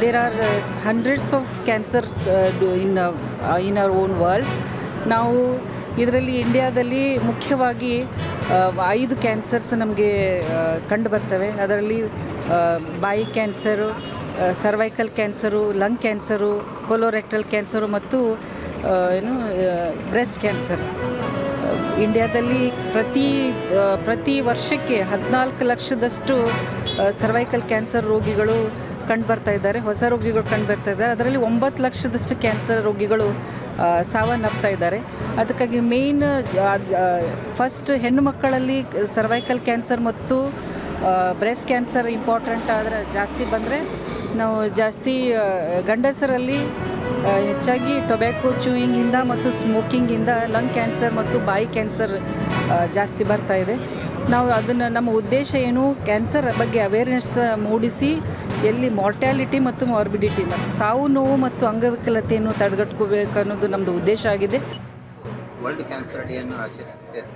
there are hundreds of cancers in our own world. ನಾವು ಇದರಲ್ಲಿ ಇಂಡಿಯಾದಲ್ಲಿ ಮುಖ್ಯವಾಗಿ 5 ಕ್ಯಾನ್ಸರ್ಸ್ ನಮಗೆ ಕಂಡು ಬರ್ತವೆ. ಅದರಲ್ಲಿ ಬಾಯಿ cancer, cervical cancer, lung cancer, colorectal cancer ಮತ್ತು ಬ್ರೆಸ್ಟ್ ಕ್ಯಾನ್ಸರ್. ಇಂಡಿಯಾದಲ್ಲಿ ಪ್ರತಿ ವರ್ಷಕ್ಕೆ 14 ಲಕ್ಷದಷ್ಟು ಸರ್ವೈಕಲ್ ಕ್ಯಾನ್ಸರ್ ರೋಗಿಗಳು ಕಂಡುಬರ್ತಾ ಇದ್ದಾರೆ, ಹೊಸ ರೋಗಿಗಳು ಕಂಡುಬರ್ತಾ ಇದ್ದಾರೆ. ಅದರಲ್ಲಿ 9 ಲಕ್ಷದಷ್ಟು ಕ್ಯಾನ್ಸರ್ ರೋಗಿಗಳು ಸಾವನ್ನಪ್ತಾ ಇದ್ದಾರೆ. ಅದಕ್ಕಾಗಿ ಮೇಯ್ನ್ ಫಸ್ಟ್ ಹೆಣ್ಣು ಮಕ್ಕಳಲ್ಲಿ ಸರ್ವೈಕಲ್ ಕ್ಯಾನ್ಸರ್ ಮತ್ತು ಬ್ರೆಸ್ಟ್ ಕ್ಯಾನ್ಸರ್ ಇಂಪಾರ್ಟೆಂಟ್. ಆದರೆ ಜಾಸ್ತಿ ಬಂದರೆ ನಾವು ಜಾಸ್ತಿ ಗಂಡಸರಲ್ಲಿ ಹೆಚ್ಚಾಗಿ ಟೊಬ್ಯಾಕೊ ಚೂಯಿಂಗಿಂದ ಮತ್ತು ಸ್ಮೋಕಿಂಗಿಂದ ಲಂಗ್ ಕ್ಯಾನ್ಸರ್ ಮತ್ತು ಬಾಯಿ ಕ್ಯಾನ್ಸರ್ ಜಾಸ್ತಿ ಬರ್ತಾ ಇದೆ. ನಾವು ಅದನ್ನು ನಮ್ಮ ಉದ್ದೇಶ ಏನು, ಕ್ಯಾನ್ಸರ್ ಬಗ್ಗೆ ಅವೇರ್ನೆಸ್ ಮೂಡಿಸಿ ಎಲ್ಲಿ ಮಾರ್ಟ್ಯಾಲಿಟಿ ಮತ್ತು ಮಾರ್ಬಿಡಿಟಿ ಮತ್ತು ಸಾವು ನೋವು ಮತ್ತು ಅಂಗವಿಕಲತೆಯನ್ನು ತಡೆಗಟ್ಕೋಬೇಕು ಅನ್ನೋದು ನಮ್ಮದು ಉದ್ದೇಶ ಆಗಿದೆ. ವರ್ಲ್ಡ್ ಕ್ಯಾನ್ಸರ್ ಡೇಯನ್ನು ಆಚರಿಸುತ್ತೇವೆ.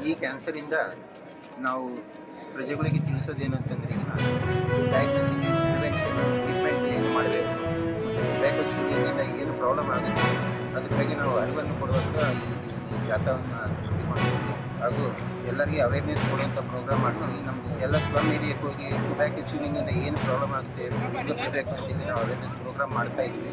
ಈ ಕ್ಯಾನ್ಸರಿಂದ ನಾವು ಪ್ರಜೆಗಳಿಗೆ ತಿಳಿಸೋದೇನು ಅಂತಂದರೆ, ಈಗ ಡಯಾಗ್ನೋಸಿಸ್, ಪ್ರಿವೆನ್ಷನ್, ಟ್ರೀಟ್ಮೆಂಟ್ ಏನು ಮಾಡಬೇಕು, ಟೊಬ್ಯಾಕೊ ಚೂಯಿಂಗಿಂದ ಏನು ಪ್ರಾಬ್ಲಮ್ ಆಗುತ್ತೆ ಅದ್ರ ಬಗ್ಗೆ ನಾವು ಅರಿವನ್ನು ಕೊಡುವಂಥ ಈ ಜಾಥಾವನ್ನು ಹಮ್ಮಿಕೊಂಡಿದ್ದೀವಿ. ಹಾಗೂ ಎಲ್ಲರಿಗೆ ಅವೇರ್ನೆಸ್ ಕೊಡುವಂಥ ಪ್ರೋಗ್ರಾಮ್ ಮಾಡ್ತೀವಿ. ನಮ್ಮದು ಎಲ್ಲ ಸ್ಲಮ್ ಏರಿಯಾಕ್ಕೆ ಹೋಗಿ ಟೊಬ್ಯಾಕೊ ಚೂಯಿಂಗಿಂದ ಏನು ಪ್ರಾಬ್ಲಮ್ ಆಗುತ್ತೆ, ಹೇಗೆ ಬರಬೇಕು ಅಂತೇಳಿ ನಾವು ಅವೇರ್ನೆಸ್ ಪ್ರೋಗ್ರಾಮ್ ಮಾಡ್ತಾ ಇದ್ವಿ.